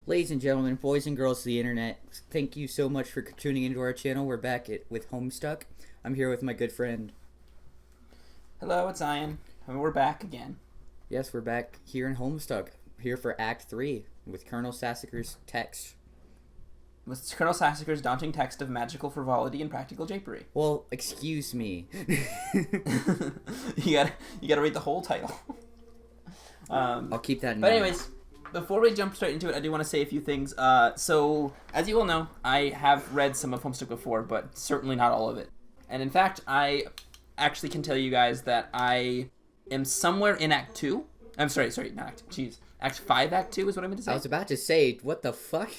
Ladies and gentlemen, boys and girls of the internet, thank you so much for tuning into our channel. We're back with Homestuck. I'm here with my good friend. Hello, it's Ian. We're back again. Yes, we're back here in Homestuck, here for Act 3 with Colonel Sassacre's text. With Colonel Sassacre's daunting text of magical frivolity and practical japery. Well, excuse me. you gotta read the whole title. I'll keep that in mind. mind. But anyways, before we jump straight into it, I do want to say a few things. So, as you all know, I have read some of Homestuck before, but certainly not all of it. And in fact, I actually can tell you guys that I am somewhere in Act 2. I'm sorry, not Act 2. Jeez. Act 5, Act 2 is what I meant to say. I was about to say, what the fuck?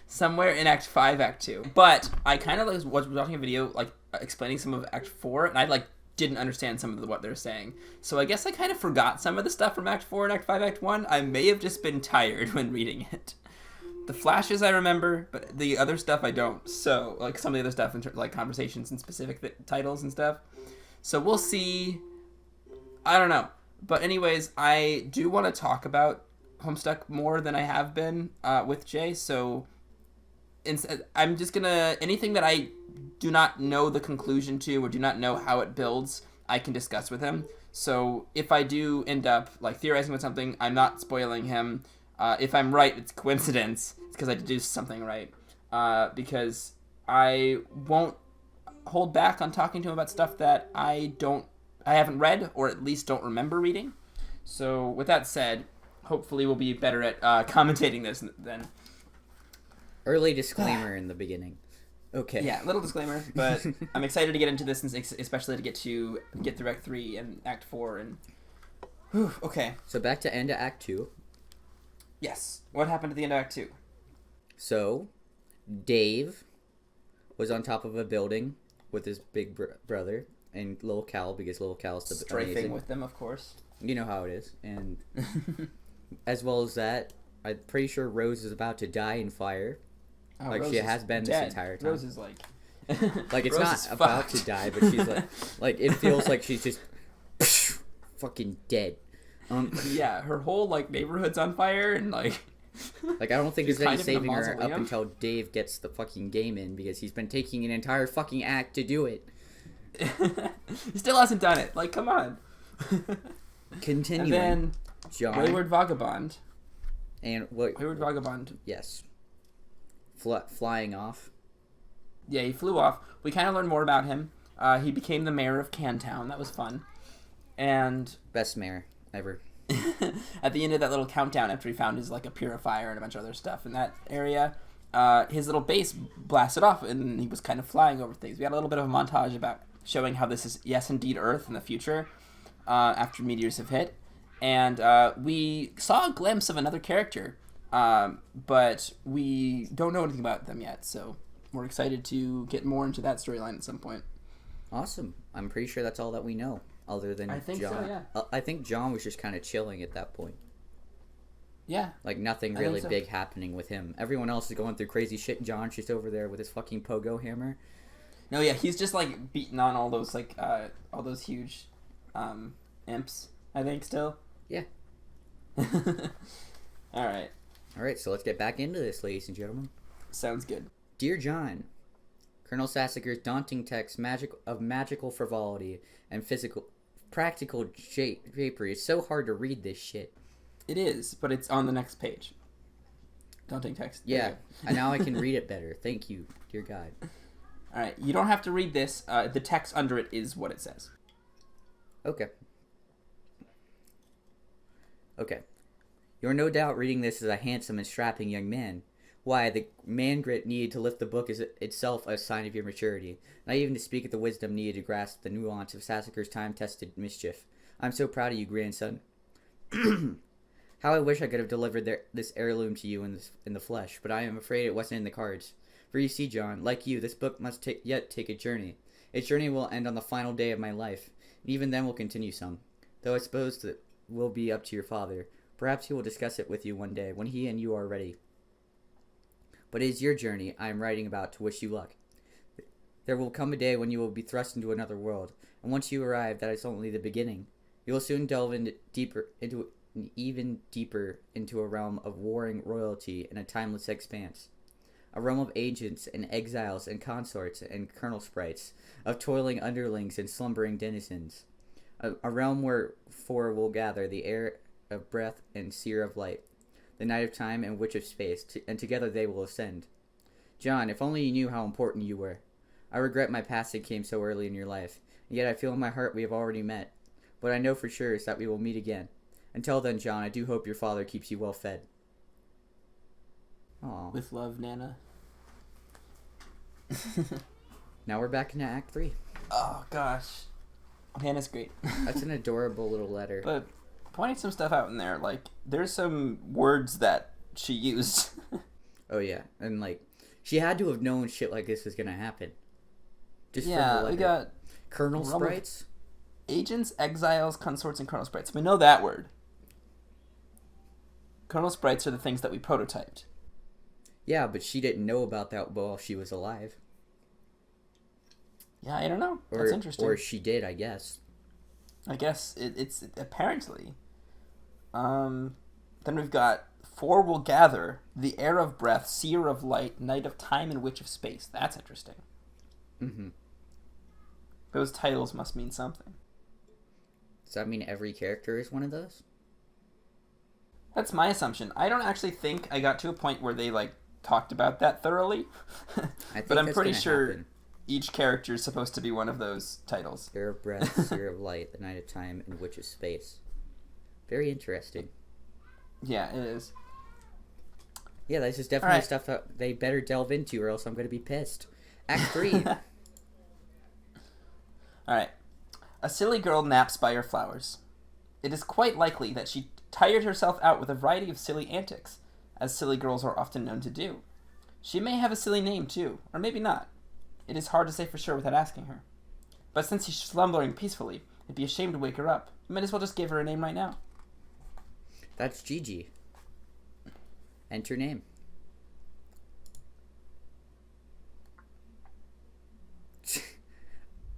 Somewhere in Act 5, Act 2. But I kind of was watching a video, explaining some of Act 4, and I, didn't understand some of what they're saying. So I guess I kind of forgot some of the stuff from Act 4 and Act 5, Act 1. I may have just been tired when reading it. The flashes I remember, but the other stuff I don't. So, some of the other stuff, conversations and specific titles and stuff. So we'll see. I don't know. But anyways, I do want to talk about Homestuck more than I have been with Jay, so I'm just gonna, anything that I do not know the conclusion to or do not know how it builds, I can discuss with him. So if I do end up theorizing with something, I'm not spoiling him. If I'm right, it's coincidence. It's because I deduced something right. Because I won't hold back on talking to him about stuff that I haven't read, or at least don't remember reading. So with that said, hopefully we'll be better at commentating this then. Early disclaimer in the beginning. Okay. Yeah, little disclaimer, but I'm excited to get into this, and especially to get through Act 3 and Act 4 and. Whew, okay. So back to end of Act 2. Yes. What happened at the end of Act 2? So, Dave was on top of a building with his big brother and little Cal, because little Cal's the strafing amazing. With them, of course. You know how it is, and as well as that, I'm pretty sure Rose is about to die in fire. Rose she has been dead. this entire time. Rose is it's Rose not about to die, but she's it feels like she's just fucking dead. Yeah, her whole neighborhood's on fire, and I don't think there's any saving her up until Dave gets the fucking game in, because he's been taking an entire fucking act to do it. He still hasn't done it. Come on. Continuing. And then John. Wayward Vagabond. And what? Wayward Vagabond. Yes. Flying off. Yeah, he flew off. We kind of learned more about him. He became the mayor of Cantown. That was fun. And best mayor ever. At the end of that little countdown, after he found his a purifier and a bunch of other stuff in that area, his little base blasted off, and he was kind of flying over things. We had a little bit of a montage about showing how this is, yes, indeed, Earth in the future, after meteors have hit. And we saw a glimpse of another character, but we don't know anything about them yet, so we're excited to get more into that storyline at some point. Awesome. I'm pretty sure that's all that we know, other than John. I think so, yeah. I think John was just kind of chilling at that point. Yeah. Nothing really big happening with him. Everyone else is going through crazy shit. John's just over there with his fucking pogo hammer. No, yeah, he's just beating on all those all those huge imps, I think, still. Yeah. Alright, so let's get back into this, ladies and gentlemen. Sounds good. Dear John, Colonel Sassacre's daunting text of magical frivolity and practical drapery. It's so hard to read this shit. It is, but it's on the next page. Daunting text. Yeah, and now I can read it better. Thank you, dear God. Alright, you don't have to read this. The text under it is what it says. Okay. You're no doubt reading this as a handsome and strapping young man. Why, the man grit needed to lift the book is itself a sign of your maturity, not even to speak of the wisdom needed to grasp the nuance of Sassacre's time-tested mischief. I'm so proud of you, grandson. How I wish I could have delivered this heirloom to you in the flesh, but I am afraid it wasn't in the cards. For you see, John, like you, this book must yet take a journey. Its journey will end on the final day of my life, and even then will continue some. Though I suppose that will be up to your father. Perhaps he will discuss it with you one day, when he and you are ready. But it is your journey I am writing about to wish you luck. There will come a day when you will be thrust into another world, and once you arrive, that is only the beginning. You will soon delve deeper into even deeper into a realm of warring royalty and a timeless expanse. A realm of agents and exiles and consorts and colonel sprites, of toiling underlings and slumbering denizens. A realm where four will gather, the heir of breath and seer of light, the knight of time and witch of space, and together they will ascend. John, if only you knew how important you were. I regret my passing came so early in your life, and yet I feel in my heart we have already met. What I know for sure is that we will meet again. Until then, John, I do hope your father keeps you well fed. Aww. With love, Nana. Now we're back into Act 3. Oh, gosh. Nana's great. That's an adorable little letter. But pointing some stuff out in there, like, there's some words that she used. Oh, yeah. And, like, she had to have known shit like this was going to happen. Just from the Yeah, letter. we got Colonel Sprites? agents, exiles, consorts, and Colonel Sprites. We know that word. Colonel Sprites are the things that we prototyped. Yeah, but she didn't know about that while she was alive. Yeah, I don't know. That's interesting. Or she did, I guess. I guess it's apparently. Then we've got four will gather, the heir of breath, seer of light, knight of time, and witch of space. That's interesting. Mm-hmm. Those titles must mean something. Does that mean every character is one of those? That's my assumption. I don't actually think I got to a point where they like talked about that thoroughly. But I'm pretty sure happen. Each character is supposed to be one of those titles. Heir of breath, seer of light, the knight of time, and witch of space. Very interesting. Yeah, it is. Yeah, this is definitely stuff that they better delve into, or else I'm going to be pissed. Act 3. Alright. A silly girl naps by her flowers. It is quite likely that she tired herself out with a variety of silly antics, as silly girls are often known to do. She may have a silly name, too, or maybe not. It is hard to say for sure without asking her. But since she's slumbering peacefully, it'd be a shame to wake her up. You might as well just give her a name right now. That's Gigi. Enter name.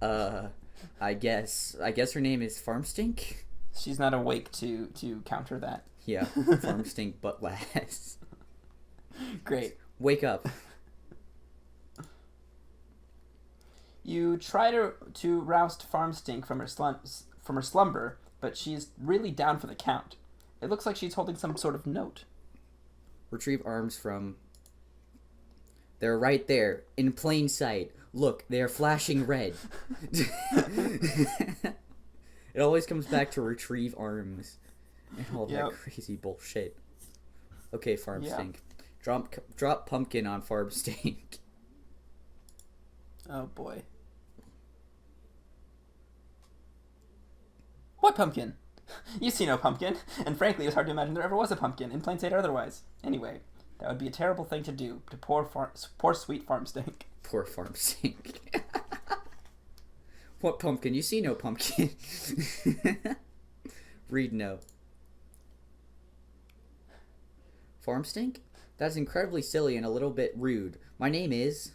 I guess her name is Farmstink? She's not awake to counter that. Yeah, Farmstink but less. Great. Wake up. You try to roust Farmstink from her slumber, but she's really down for the count. It looks like she's holding some sort of note. Retrieve arms from... They're right there, in plain sight. Look, they are flashing red. It always comes back to retrieve arms and all that crazy bullshit. Okay, Farmstink. Yeah. Drop pumpkin on Farmstink. Oh boy. What pumpkin? You see no pumpkin, and frankly it's hard to imagine there ever was a pumpkin, in plain sight or otherwise. Anyway, that would be a terrible thing to do to poor sweet Farmstink. Poor Farmstink. What pumpkin? You see no pumpkin. Read no. Farmstink? That's incredibly silly and a little bit rude. My name is...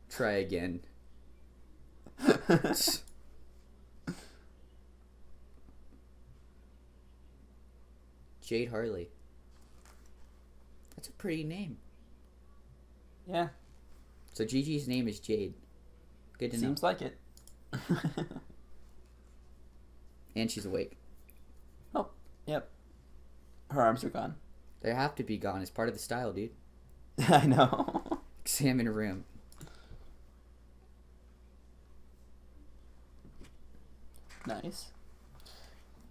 Try again. Jade Harley. That's a pretty name. Yeah. So Gigi's name is Jade. Good to know. Seems like it. And she's awake. Oh, yep. Her arms are gone. They have to be gone. It's part of the style, dude. I know. Examine room. Nice.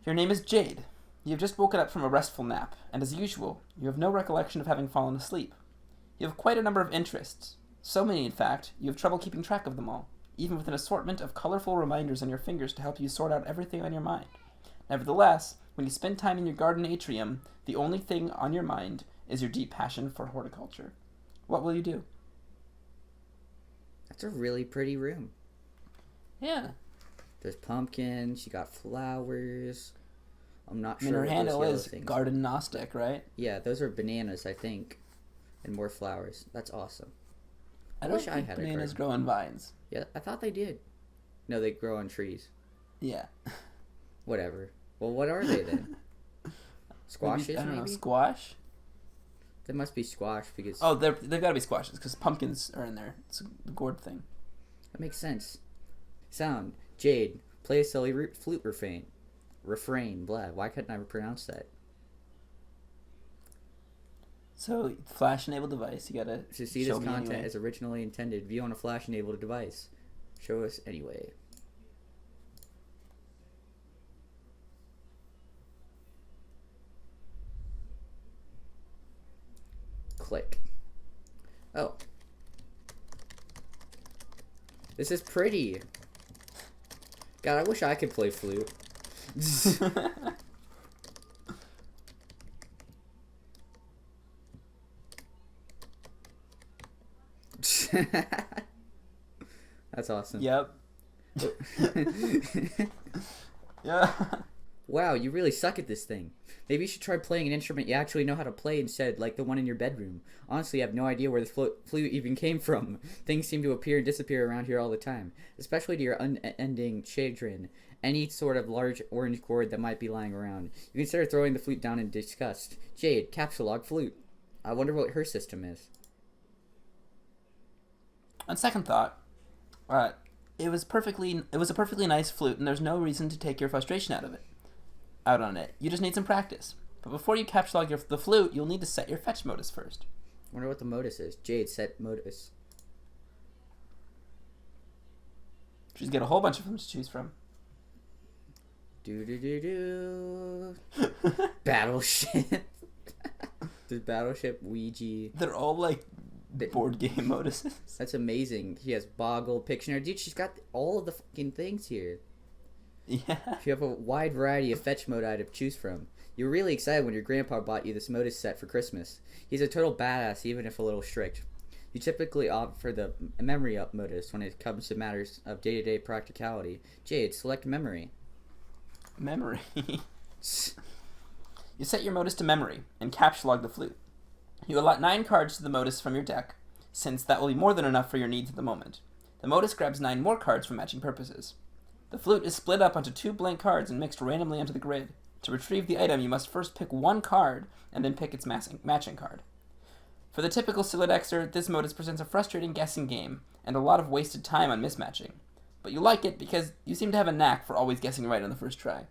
Your name is Jade. You have just woken up from a restful nap, and as usual, you have no recollection of having fallen asleep. You have quite a number of interests. So many, in fact, you have trouble keeping track of them all, even with an assortment of colorful reminders on your fingers to help you sort out everything on your mind. Nevertheless, when you spend time in your garden atrium, the only thing on your mind is your deep passion for horticulture. What will you do? That's a really pretty room. Yeah. There's pumpkins. She got flowers. I'm not sure. I mean, her what handle those is things Garden Gnostic, right? Yeah, those are bananas, I think. And more flowers. That's awesome. I wish don't I think had a bananas garden. grow on vines. Yeah, I thought they did. No, they grow on trees. Yeah. Whatever. Well, what are they then? Squashes, I don't know, maybe? squash? There must be squash because... Oh, they've got to be squashes because pumpkins are in there. It's a gourd thing. That makes sense. Sound. Jade, play a silly flute refrain. Blah. Why couldn't I pronounce that? So, flash-enabled device, you gotta To see show this me content anyway. as originally intended, view on a flash-enabled device. Show us anyway. Click. Oh. This is pretty. God, I wish I could play flute. That's awesome. Yep. Yeah. Wow, you really suck at this thing. Maybe you should try playing an instrument you actually know how to play instead, like the one in your bedroom. Honestly, I have no idea where the flute even came from. Things seem to appear and disappear around here all the time, especially to your unending chagrin. Any sort of large orange gourd that might be lying around. You consider throwing the flute down in disgust. Jade, capsule log flute. I wonder what her system is. On second thought, it was a perfectly nice flute, and there's no reason to take your frustration out on it. You just need some practice. But before you capture the flute, you'll need to set your fetch modus first. Wonder what the modus is. Jade, set modus. She's got a whole bunch of them to choose from. Battleship. There's Battleship, Ouija. They're all like board game moduses. That's amazing. She has Boggle, Pictionary. Dude, she's got all of the fucking things here. Yeah. You have a wide variety of fetch mode to choose from. You were really excited when your grandpa bought you this modus set for Christmas. He's a total badass, even if a little strict. You typically opt for the memory up modus when it comes to matters of day-to-day practicality. Jade, select memory. Memory. You set your modus to memory and capture log the flute. You allot 9 cards to the modus from your deck, since that will be more than enough for your needs at the moment. The modus grabs 9 more cards for matching purposes. The flute is split up onto 2 blank cards and mixed randomly onto the grid. To retrieve the item, you must first pick 1 card and then pick its matching card. For the typical Silodexter, this modus presents a frustrating guessing game and a lot of wasted time on mismatching. But you like it because you seem to have a knack for always guessing right on the first try.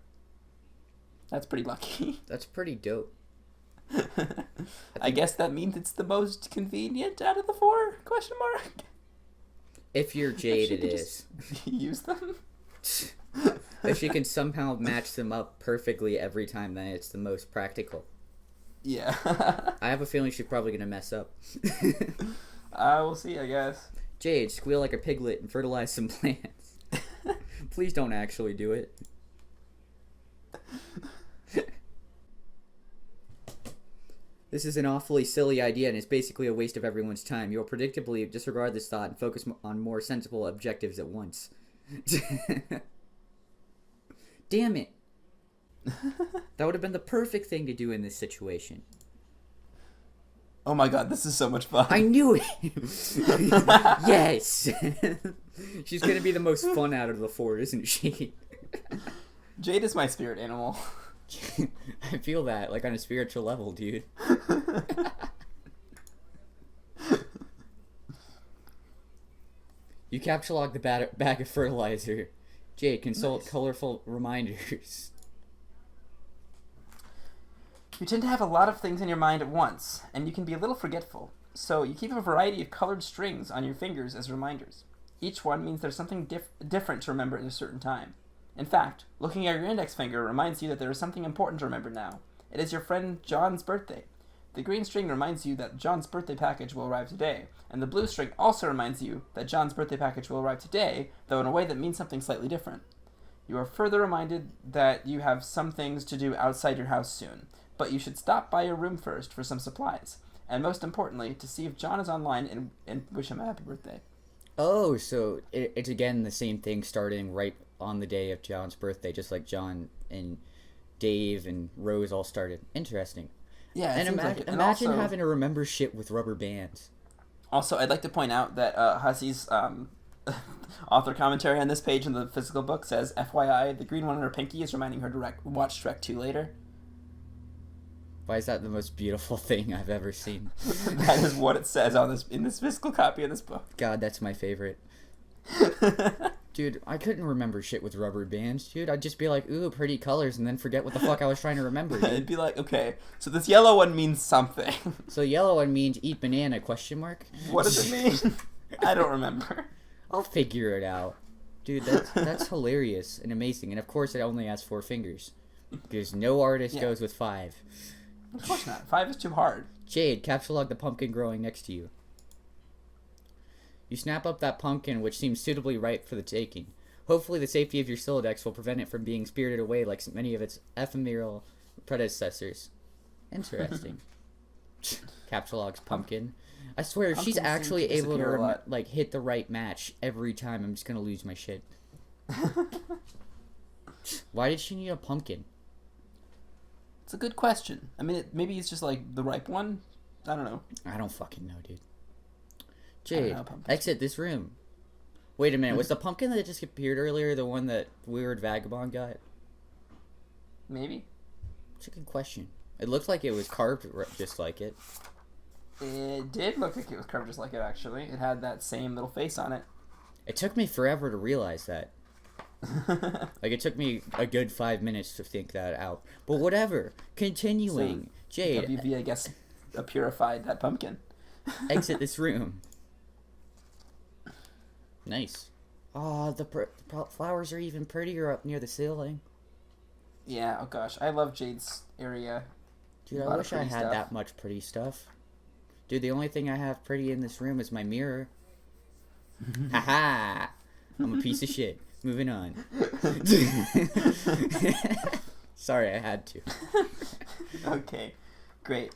That's pretty lucky. That's pretty dope. I guess that means it's the most convenient out of the 4? Question mark. If you're Jade, it is. Use them. If she can somehow match them up perfectly every time, then it's the most practical. Yeah. I have a feeling she's probably gonna mess up. We'll see, I guess. Jade, squeal like a piglet and fertilize some plants. Please don't actually do it. This is an awfully silly idea and it's basically a waste of everyone's time. You'll predictably disregard this thought and focus on more sensible objectives at once. Damn it. That would have been the perfect thing to do in this situation. Oh my god, this is so much fun. I knew it! Yes! She's gonna be the most fun out of the 4, isn't she? Jade is my spirit animal. I feel that, like on a spiritual level, dude. You capture log the bag of fertilizer. Jade, consult colorful reminders. You tend to have a lot of things in your mind at once, and you can be a little forgetful. So you keep a variety of colored strings on your fingers as reminders. Each one means there's something different to remember at a certain time. In fact, looking at your index finger reminds you that there is something important to remember now. It is your friend John's birthday. The green string reminds you that John's birthday package will arrive today, and the blue string also reminds you that John's birthday package will arrive today, though in a way that means something slightly different. You are further reminded that you have some things to do outside your house soon, but you should stop by your room first for some supplies, and most importantly, to see if John is online and wish him a happy birthday. Oh, so it's again the same thing starting right on the day of John's birthday, just like John and Dave and Rose all started. Interesting. Yeah, it and seems like it. And imagine also, having to remember shit with rubber bands. Also, I'd like to point out that Hussie's author commentary on this page in the physical book says, FYI, the green one on her pinky is reminding her to watch Shrek 2 later. Why is that the most beautiful thing I've ever seen? That is what it says on this in this physical copy of this book. God, that's my favorite. Dude, I couldn't remember shit with rubber bands, dude. I'd just be like, ooh, pretty colors, and then forget what the fuck I was trying to remember, dude. It'd be like, okay, so this yellow one means something. So yellow one means eat banana, question mark? What does it mean? I don't remember. I'll figure it out. Dude, that's hilarious and amazing. And of course it only has 4 fingers. Because no artist goes with 5. Of course not. 5 is too hard. Jade, capture log the pumpkin growing next to you. You snap up that pumpkin, which seems suitably ripe for the taking. Hopefully the safety of your Silodex will prevent it from being spirited away like many of its ephemeral predecessors. Interesting. Capture log's pumpkin. I swear, if she's actually able to like hit the right match every time, I'm just gonna lose my shit. Why did she need a pumpkin? It's a good question. I mean, maybe it's just like the ripe one. I don't know. I don't fucking know, dude. Jade, exit this room. Wait a minute, was the pumpkin that just appeared earlier the one that weird vagabond got? Maybe. It's a good question. It looked like it was carved just like it. It did look like it was carved just like it, actually. It had that same little face on it. It took me forever to realize that. Like, it took me a good 5 minutes to think that out. But whatever. Continuing. So, Jade. WV, I guess, purified that pumpkin. Exit this room. Nice. Oh, the flowers are even prettier up near the ceiling. Yeah, oh gosh. I love Jade's area. Dude, I wish I had that much pretty stuff. Dude, the only thing I have pretty in this room is my mirror. Haha! I'm a piece of shit. Moving on. Sorry, I had to. Okay, great.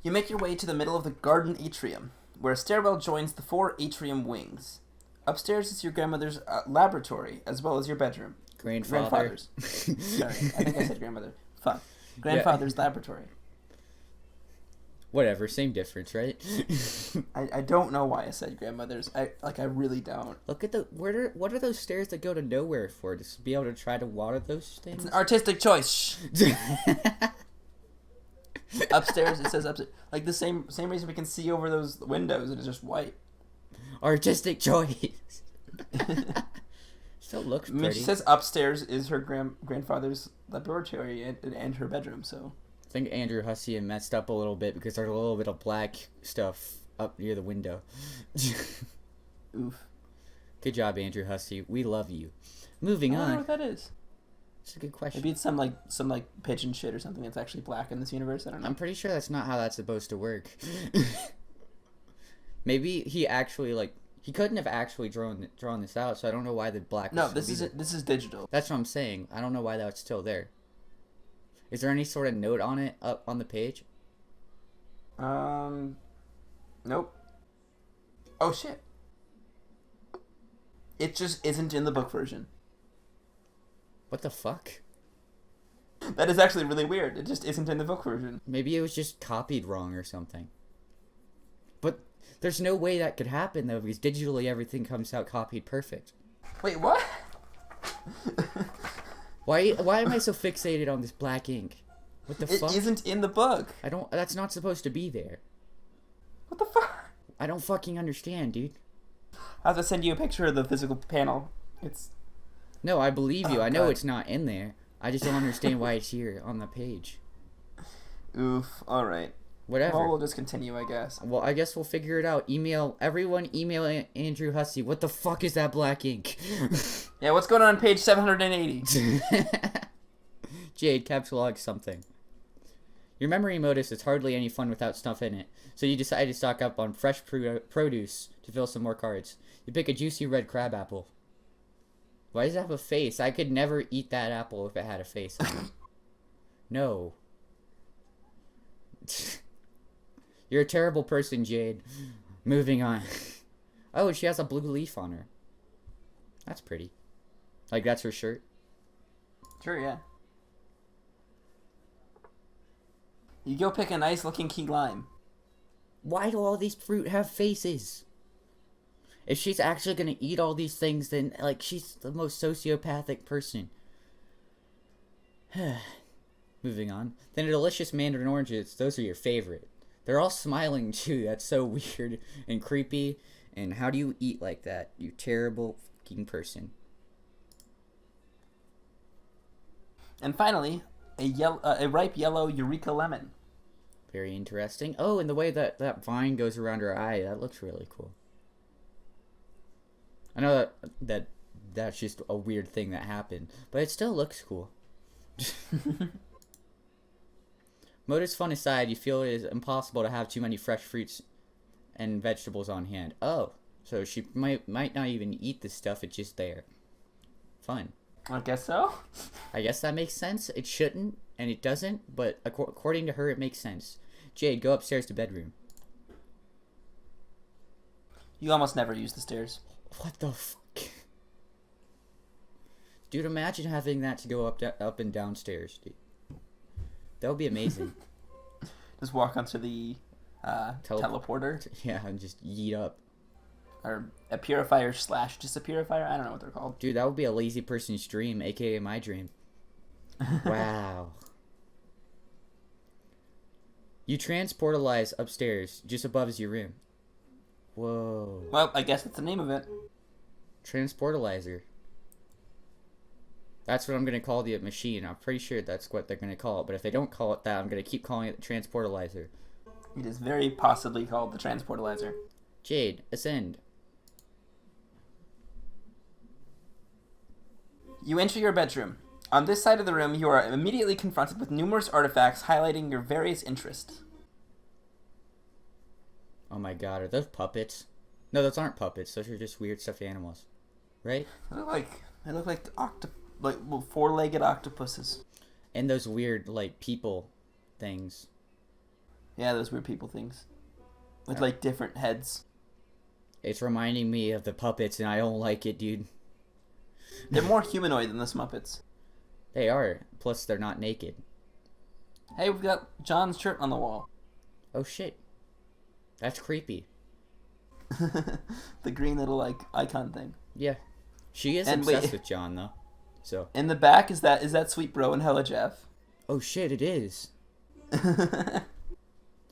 You make your way to the middle of the garden atrium, where a stairwell joins the 4 atrium wings. Upstairs is your grandmother's laboratory, as well as your bedroom. Grandfather's. Sorry, I think I said grandmother. Fuck. Grandfather's laboratory. Whatever, same difference, right? I don't know why I said grandmother's. I really don't. Look at what are those stairs that go to nowhere for? Just to be able to try to water those things? It's an artistic choice. Upstairs, it says upstairs. Like the same reason we can see over those windows and it's just white. Artistic choice. Still looks pretty. I mean, she says upstairs is her grandfather's laboratory and her bedroom, so. I think Andrew Hussie messed up a little bit because there's a little bit of black stuff up near the window. Oof. Good job, Andrew Hussie. We love you. Moving on. I don't know what that is. It's a good question. Maybe it's some pigeon shit or something that's actually black in this universe. I don't know. I'm pretty sure that's not how that's supposed to work. Maybe he actually he couldn't have actually drawn this out, so I don't know why the black. No, this is digital. That's what I'm saying. I don't know why that's still there. Is there any sort of note on it up on the page? Nope. Oh shit. It just isn't in the book version. What the fuck? That is actually really weird. It just isn't in the book version. Maybe it was just copied wrong or something. But there's no way that could happen though, because digitally everything comes out copied perfect. Wait, what? Why am I so fixated on this black ink? What the fuck? It isn't in the book. That's not supposed to be there. What the fuck? I don't fucking understand, dude. I'll have to send you a picture of the physical panel. No, I believe you. Oh, I know God. it's not in there. I just don't understand why it's here on the page. Oof. All right. Whatever. Well, we'll just continue, I guess. Well, I guess we'll figure it out. Email Andrew Hussie. What the fuck is that black ink? Yeah, what's going on page 780? Jade, capsule log something. Your memory modus is hardly any fun without stuff in it, so you decide to stock up on fresh produce to fill some more cards. You pick a juicy red crab apple. Why does it have a face? I could never eat that apple if it had a face on it. No. You're a terrible person, Jade. Moving on. Oh, she has a blue leaf on her. That's pretty. Like, that's her shirt? Sure, yeah. You go pick a nice looking key lime. Why do all these fruit have faces? If she's actually gonna eat all these things, then, like, she's the most sociopathic person. Moving on. Then the delicious mandarin oranges, those are your favorite. They're all smiling too. That's so weird and creepy. And how do you eat like that? You terrible fucking person. And finally, a ripe yellow Eureka lemon. Very interesting. Oh, and the way that vine goes around her eye, that looks really cool. I know that's just a weird thing that happened, but it still looks cool. Motives fun aside, you feel it is impossible to have too many fresh fruits and vegetables on hand. Oh, so she might not even eat this stuff, it's just there. Fun. I guess so. I guess that makes sense. It shouldn't, and it doesn't, but according to her, it makes sense. Jade, go upstairs to bedroom. You almost never use the stairs. What the fuck? Dude, imagine having that to go up and downstairs, dude. That would be amazing. Just walk onto the teleporter. Yeah, and just yeet up. Or a purifier / just a purifier. I don't know what they're called. Dude, that would be a lazy person's dream, aka my dream. Wow. You transportalize upstairs, just above is your room. Whoa. Well, I guess that's the name of it. Transportalizer. That's what I'm going to call the machine. I'm pretty sure that's what they're going to call it. But if they don't call it that, I'm going to keep calling it the transportalizer. It is very possibly called the transportalizer. Jade, ascend. You enter your bedroom. On this side of the room, you are immediately confronted with numerous artifacts highlighting your various interests. Oh my god, are those puppets? No, those aren't puppets. Those are just weird stuffed animals. Right? They look like four-legged octopuses. And those weird, like, people things. Yeah, those weird people things. With, like, different heads. It's reminding me of the puppets, and I don't like it, dude. They're more humanoid than the Smuppets. They are. Plus, they're not naked. Hey, we've got John's shirt on the wall. Oh, shit. That's creepy. The green little, like, icon thing. Yeah. She is obsessed with John, though. So. In the back, is that Sweet Bro and Hella Jeff? Oh, shit, it is.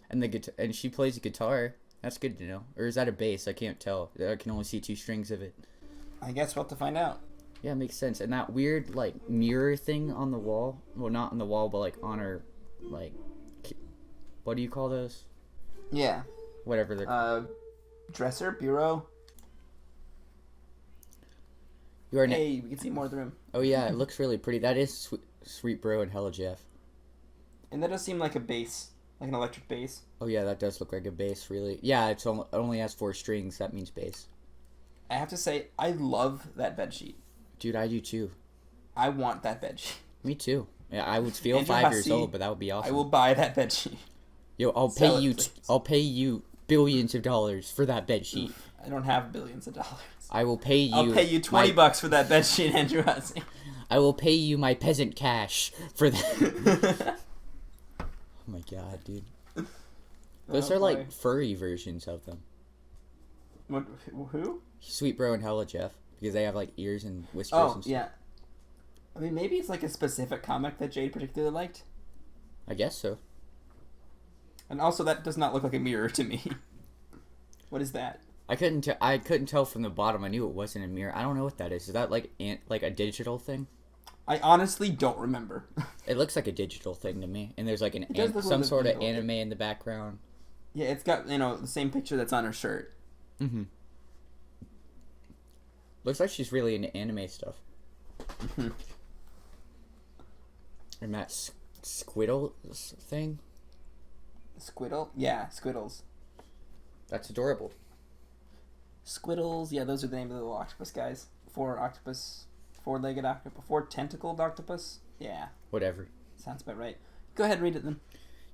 And she plays a guitar. That's good to know. Or is that a bass? I can't tell. I can only see 2 strings of it. I guess we'll have to find out. Yeah, it makes sense. And that weird, like, mirror thing on the wall. Well, not on the wall, but, like, on her, like... What do you call those? Yeah. Whatever they're called. Dresser? Bureau? Hey, we can see more of the room. Oh, yeah, it looks really pretty. That is Sweet Bro and Hella Jeff. And that does seem like a bass. Like an electric bass. Oh, yeah, that does look like a bass, really. Yeah, it only has 4 strings. That means bass. I have to say, I love that bedsheet. Dude, I do too. I want that bedsheet. Me too. Yeah, I would feel Andrew 5 years Hussie, old, but that would be awesome. I will buy that bedsheet. Yo, I'll pay you billions of dollars for that bedsheet. I don't have billions of dollars. I will pay you. I'll pay you $20 for that bedsheet, Andrew Hussie. I will pay you my peasant cash for that. Oh my god, dude. Those are like furry versions of them. What? Who? Sweet Bro and Hella Jeff, because they have like ears and whiskers. Oh, and stuff. yeah. I mean, maybe it's like a specific comic that Jade particularly liked. I guess so. And also, that does not look like a mirror to me. What is that? I couldn't tell from the bottom. I knew it wasn't a mirror. I don't know what that is. Is that like a digital thing? I honestly don't remember. It looks like a digital thing to me. And there's like some sort of anime in the background. Yeah, it's got, the same picture that's on her shirt. Mm-hmm. Looks like she's really into anime stuff. Mm-hmm. And that Squiddle thing? Squiddle? Yeah, Squiddles. That's adorable. Squiddles, yeah, those are the name of the little octopus guys. 4-legged octopus, 4-tentacled octopus? Yeah. Whatever. Sounds about right. Go ahead, read it then.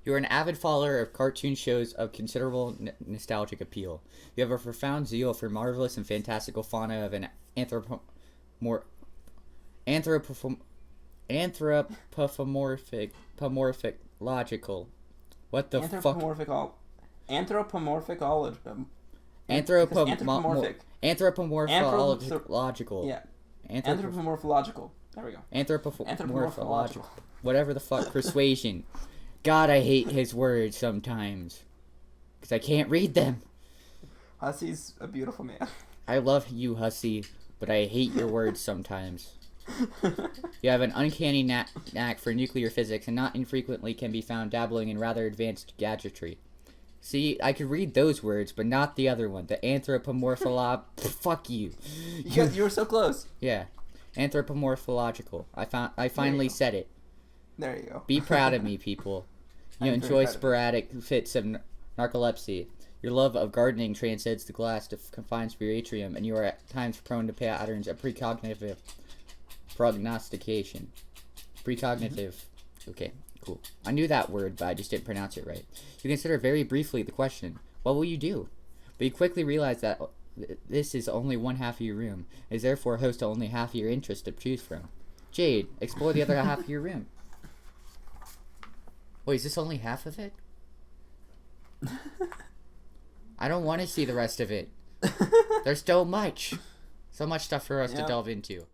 You're an avid follower of cartoon shows of considerable nostalgic appeal. You have a profound zeal for marvelous and fantastical fauna of an anthropomorphic logical. What the fuck? Anthropomorphological. Yeah. Anthropomorphological. There we go. Anthropomorphological. Whatever the fuck. Persuasion. God, I hate his words sometimes. Because I can't read them. Hussie's a beautiful man. I love you, Hussie, but I hate your words sometimes. You have an uncanny knack for nuclear physics and not infrequently can be found dabbling in rather advanced gadgetry. See, I could read those words, but not the other one. The fuck you. You were so close. Yeah. Anthropomorphological. I finally said it. There you go. Be proud of me, people. You enjoy sporadic fits of narcolepsy. Your love of gardening transcends the glass that confines your atrium, and you are at times prone to patterns of precognitive prognostication. Precognitive. Okay, cool. I knew that word, but I just didn't pronounce it right. You consider very briefly the question, what will you do? But you quickly realize that this is only one half of your room. It is therefore host to only half of your interest to choose from. Jade, explore the other half of your room. Wait, is this only half of it? I don't want to see the rest of it. There's so much stuff for us to delve into.